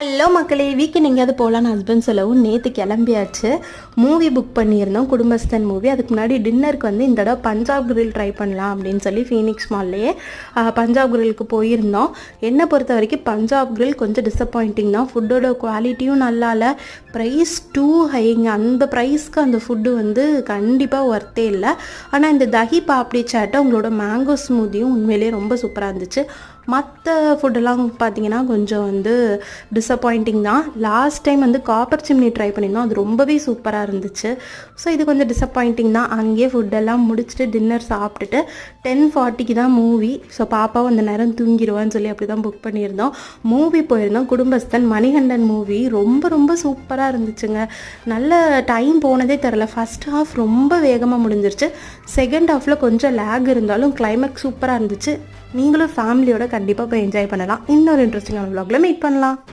Hello மக்களே, weekend எங்கேயாவது போகலான்னு ஹஸ்பண்ட் சொல்லவும் நேற்று கிளம்பியாச்சு. மூவி புக் பண்ணியிருந்தோம், குடும்பஸ்தன் மூவி. அதுக்கு முன்னாடி டின்னருக்கு இந்த தடவை பஞ்சாப் கிரில் ட்ரை பண்ணலாம் அப்படின்னு சொல்லி ஃபீனிக்ஸ் மால்லையே பஞ்சாப் கிரிலுக்கு போயிருந்தோம். என்னை பொறுத்த வரைக்கும் பஞ்சாப் கிரில் கொஞ்சம் டிசப்பாயிண்டிங் தான். ஃபுட்டோட குவாலிட்டியும் நல்லா இல்லை, ப்ரைஸ் டூ ஹைங்க. அந்த ப்ரைஸ்க்கு அந்த ஃபுட்டு கண்டிப்பாக ஒர்த்தே இல்லை. ஆனால் இந்த தஹி பாப்டி சாட்டை உங்களோட மேங்கோ ஸ்மூத்தியும் உண்மையிலேயே ரொம்ப சூப்பராக இருந்துச்சு. மற்ற ஃபுட்டெல்லாம் பார்த்தீங்கன்னா கொஞ்சம் டிசப்பாயிண்டிங் தான். Last time copper chimney try பண்ணியிருந்தோம், அது ரொம்பவே சூப்பராக இருந்துச்சு. ஸோ இது கொஞ்சம் டிசப்பாயிண்டிங் தான். அங்கேயே ஃபுட்டெல்லாம் முடிச்சுட்டு டின்னர் சாப்பிட்டுட்டு 10:40க்கு தான் மூவி. ஸோ பாப்பாவும் அந்த நேரம் தூங்கிடுவான்னு சொல்லி அப்படி தான் புக் பண்ணியிருந்தோம். மூவி போயிருந்தோம், குடும்பஸ்தன் மணிகண்டன் மூவி. ரொம்ப ரொம்ப சூப்பராக இருந்துச்சுங்க. நல்ல டைம் போனதே தெரில. ஃபஸ்ட் ஹாஃப் ரொம்ப வேகமாக முடிஞ்சிருச்சு. செகண்ட் ஹாஃபில் கொஞ்சம் லேக் இருந்தாலும் கிளைமேக்ஸ் சூப்பராக இருந்துச்சு. நீங்களும் ஃபேமிலியோட கண்டிப்பாக போய் என்ஜாய் பண்ணலாம். இன்னொரு இன்ட்ரெஸ்டிங்கான vlogல மீட் பண்ணலாம்.